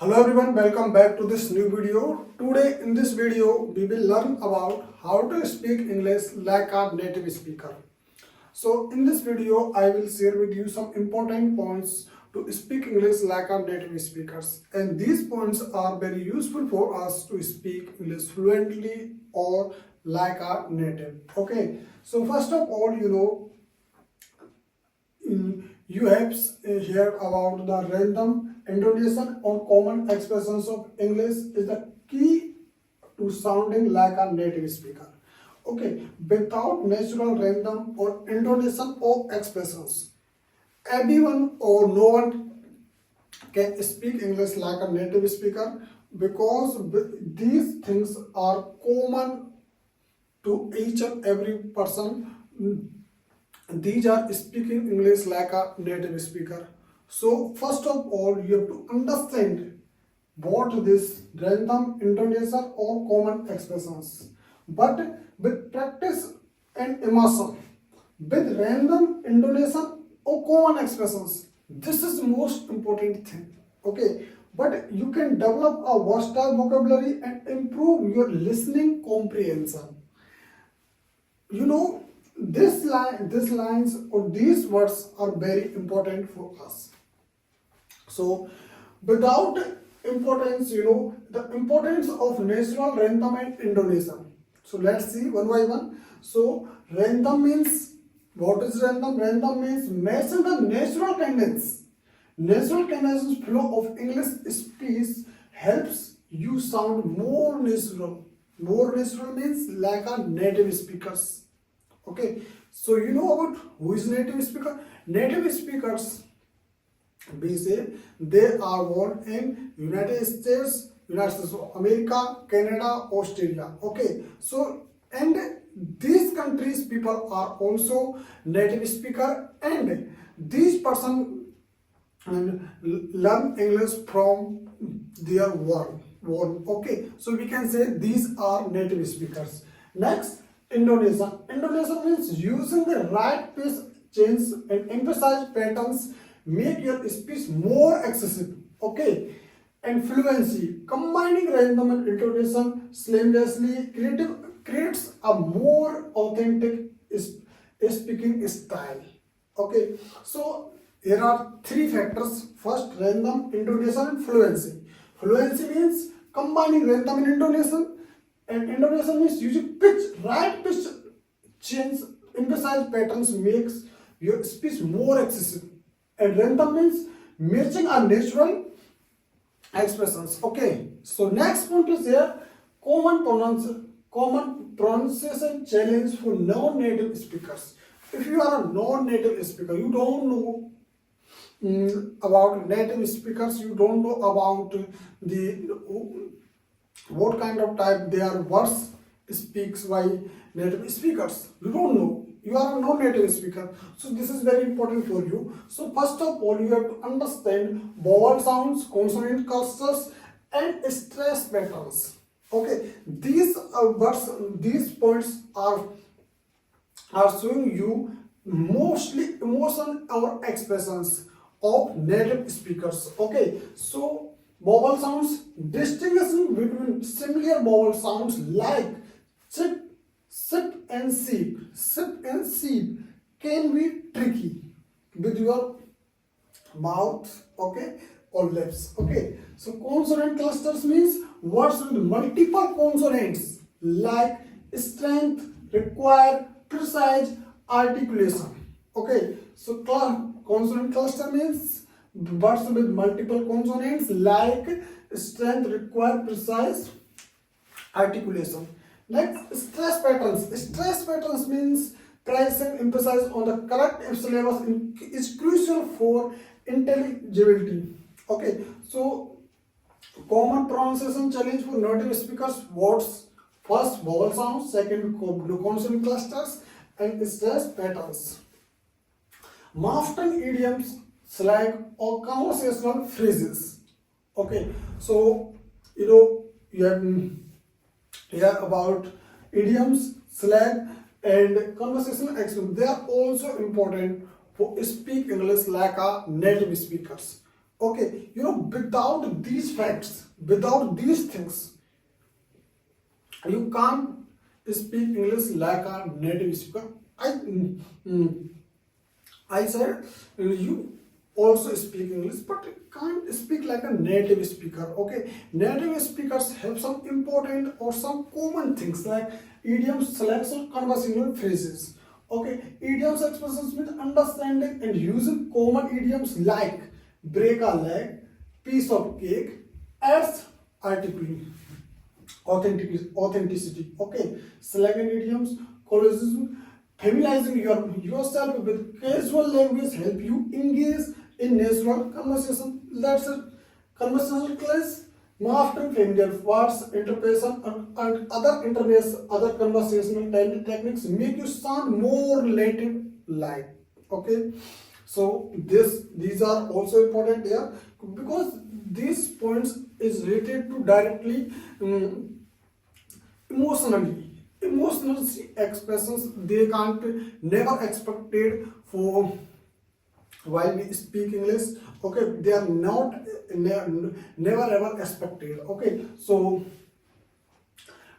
Hello everyone, welcome back to this new video. Today in this video we will learn about how to speak English like a native speaker. So in this video I will share with you some important points to speak English like a native speakers, and these points are very useful for us to speak English fluently or like a native. Okay, so first of all, you have heard about the random intonation or common expressions of English is the key to sounding like a native speaker. Okay, without natural random or intonation or expressions, everyone or no one can speak English like a native speaker, because these things are common to each and every person. These are speaking English like a native speaker. So first of all, you have to understand what this random intonation or common expressions. But with practice and immersion, with random intonation or common expressions, this is most important thing. Okay, but you can develop a versatile vocabulary and improve your listening comprehension. These lines or these words are very important for us. So without importance, the importance of natural rhythm and intonation. So let's see one by one. So rhythm means, what is rhythm? Rhythm means matching the natural cadence. Natural cadence flow of English speech helps you sound more natural. More natural means like a native speakers. Okay, so you know about who is native speaker? Native speakers, we say, they are born in United States of America, Canada, Australia. Okay, so and these countries people are also native speaker, and these person learn English from their world. Okay, so we can say these are native speakers. Next, intonation. Intonation means using the right pitch change and emphasize patterns make your speech more accessible. Okay, and fluency. Combining rhythm and intonation seamlessly creates a more authentic speaking style. Okay, so here are three factors. First, rhythm, intonation, and fluency. Fluency means combining rhythm and intonation, and intonation means using right pitch change, emphasize patterns makes your speech more accessible. And rhythm means matching our natural expressions. Okay, so next point is here, common pronunciation challenge for non-native speakers. If you are a non-native speaker, you don't know about native speakers, you don't know about the what kind of type their words speaks by native speakers. You don't know. You are a non-native speaker. So this is very important for you. So first of all, you have to understand vowel sounds, consonant clusters, and stress patterns. Okay, these words, these points are showing you mostly emotion or expressions of native speakers. Okay, so vowel sounds, distinguishing between similar vowel sounds like chip, sip, and seep. Sip and seep can be tricky with your mouth, okay, or lips. Okay, so consonant clusters means words with multiple consonants like strength, require, precise, articulation. Okay, so consonant cluster means words with multiple consonants like strength, require, precise, articulation. Next, stress patterns. Stress patterns means pricing emphasis on the correct syllabus is crucial for intelligibility. Okay, so common pronunciation challenge for native speakers: words, first vowel sounds, second consonant clusters, and stress patterns. Often idioms, slang, or conversational phrases. Okay, so you have here about idioms, slang, and conversational expressions. They are also important for speak English like a native speakers. Okay, without these facts, without these things, you can't speak English like a native speaker. Mm, I said you also speak English, but you can't speak like a native speaker. Okay, native speakers have some important or some common things like idioms, slangs, or conversational phrases. Okay, idioms expressions mean understanding and using common idioms like break a leg, piece of cake, adds article authenticity. Okay, slang and idioms, colloquialism, familiarizing yourself with casual language help you engage in natural conversation. That's a conversational class. Mastering familiar words, interpretation, and other conversational techniques make you sound more native like. Okay, so these are also important here because these points is related to directly emotional expressions. They can't never expected for while we speak English. Okay, they are not never ever expected. Okay, so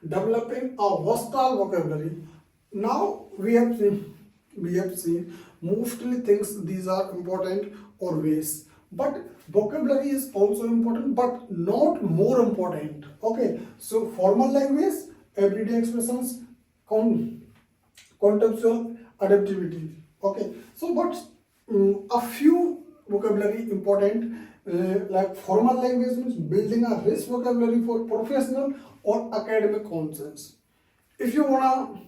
developing a versatile vocabulary. Now we have seen mostly things these are important always, but vocabulary is also important, but not more important. Okay, so formal language, everyday expressions, con- contextual adaptivity. Okay, so but a few vocabulary important like formal language means building a rich vocabulary for professional or academic concepts. If you wanna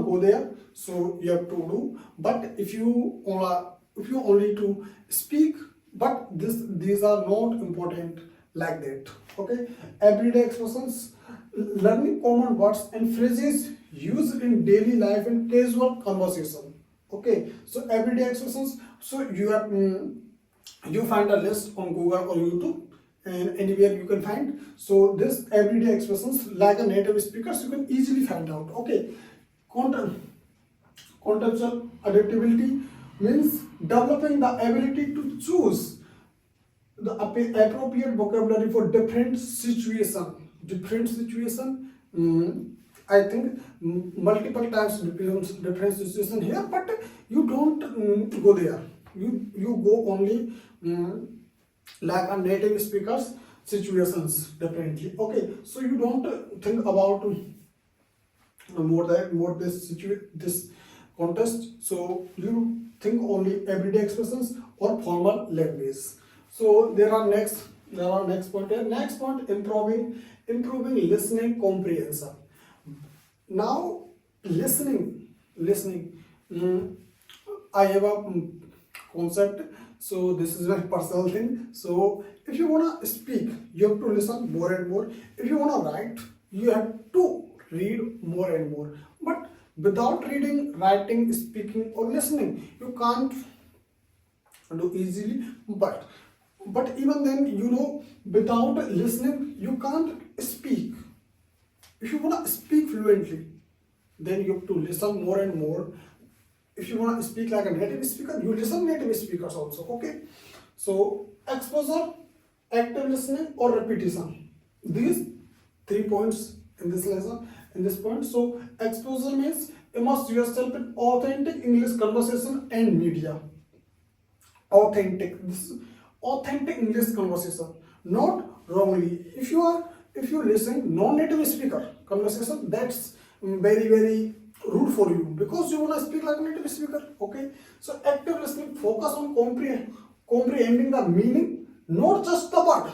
go there, so you have to do. But if you only to speak, but these are not important like that. Okay, everyday expressions, learning common words and phrases used in daily life and casual conversation. Okay, so everyday expressions, so you find a list on Google or YouTube and anywhere you can find. So this everyday expressions like a native speakers you can easily find out. Okay, contextual adaptability means developing the ability to choose the appropriate vocabulary for different situation. I think multiple times different situation here, but you don't go there. You go only like a native speakers situations differently. Okay, so you don't think about more this contest. So you think only everyday expressions or formal language. So there are next point here. Next point, improving listening comprehension. Now listening. I have a concept. So this is my personal thing. So if you wanna speak, you have to listen more and more. If you wanna write, you have to read more and more. But without reading, writing, speaking, or listening, you can't do easily. But even then, without listening, you can't speak. If you wanna speak fluently, then you have to listen more and more. If you want to speak like a native speaker, you listen native speakers also. Okay, so exposure, active listening, or repetition. These 3 points in this lesson, in this point. So exposure means immerse yourself in authentic English conversation and media. This is authentic English conversation, not wrongly. If you listen non-native speaker conversation, that's very rude for you because you want to speak like a native speaker. Okay, so active listening focus on comprehending the meaning, not just the word.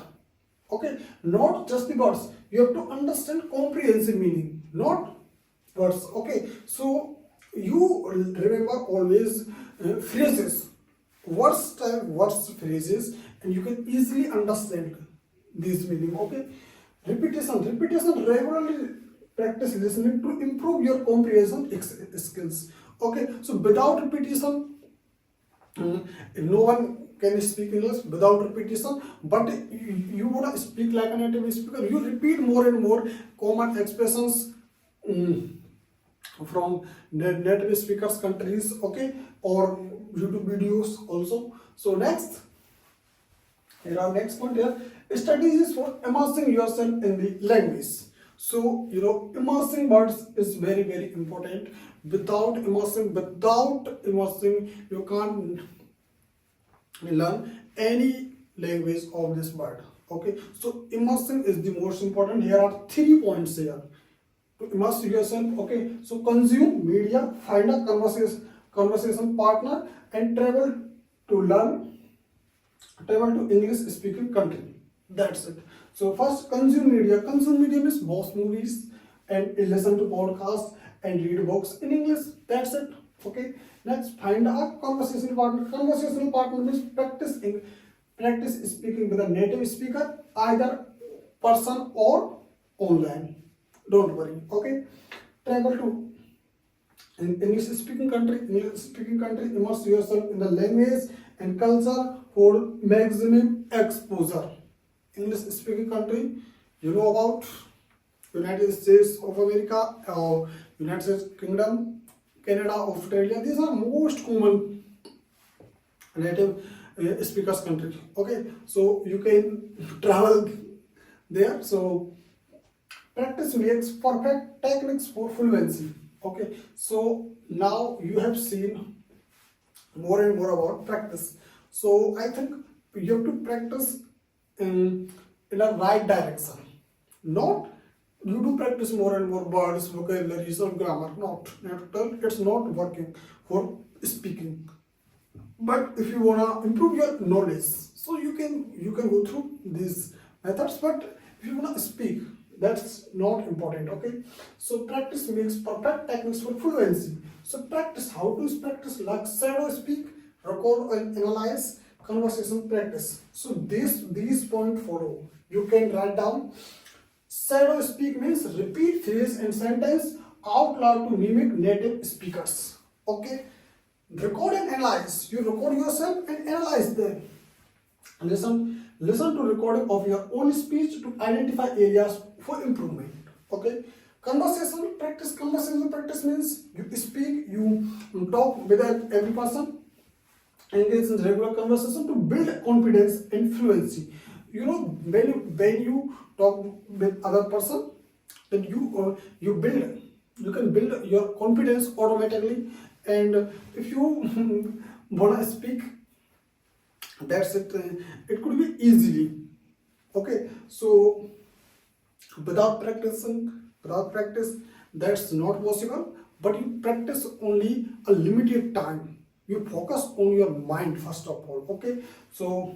Okay, not just the words. You have to understand comprehensive meaning, not words. Okay, so you remember always phrases, words, phrases, and you can easily understand this meaning. Okay, repetition regularly practice listening to improve your comprehension skills. Okay, so without repetition, no one can speak English without repetition. But you want to speak like a native speaker, you repeat more and more common expressions from native speakers countries. Okay, or YouTube videos also. So next, Here our next point here, strategies for immersing yourself in the language. So immersing words is very very important. Without immersing, you can't learn any language of this word. Okay, so immersing is the most important. Here are 3 points here to immerse yourself. Okay, so consume media, find a conversation partner, and to learn travel to English speaking country. That's it. So first, consume media. Consume media means watch movies and listen to podcasts and read books in English. That's it. Okay. Next, find a conversation partner. Conversational partner means practice speaking with a native speaker, either person or online. Don't worry. Okay. Travel to in English speaking country, immerse yourself in the language and culture for maximum exposure. English speaking country, you know about United States of America or United States Kingdom, Canada, Australia. These are most common native speakers country. Okay, so you can travel there. So practice makes perfect, techniques for fluency. Okay, so now you have seen more and more about practice. So I think you have to practice in a right direction. Not you do practice more and more words, vocabularies, or grammar. It's not working for speaking. But if you wanna improve your knowledge, so you can go through these methods. But if you wanna speak, that's not important. Okay, so practice makes perfect, techniques for fluency. So practice, how to practice, like shadow speak, record and analyze, conversation practice. So these points follow, you can write down. Shadow speak means repeat phrase and sentence out loud to mimic native speakers. Okay, record and analyze, you record yourself and analyze them. Listen to recording of your own speech to identify areas for improvement. Okay, conversation practice means you speak, you talk with every person, engage in regular conversation to build confidence and fluency. When you talk with other person, then you can build your confidence automatically. And if you wanna speak, that's it. It could be easily. Okay, so without practice, that's not possible. But you practice only a limited time. You focus on your mind first of all. Okay, so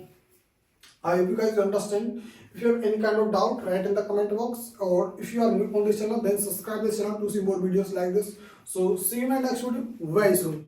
I hope you guys understand. If you have any kind of doubt, write in the comment box, or if you are new on this channel, then subscribe this channel to see more videos like this. So see you in my next video very soon.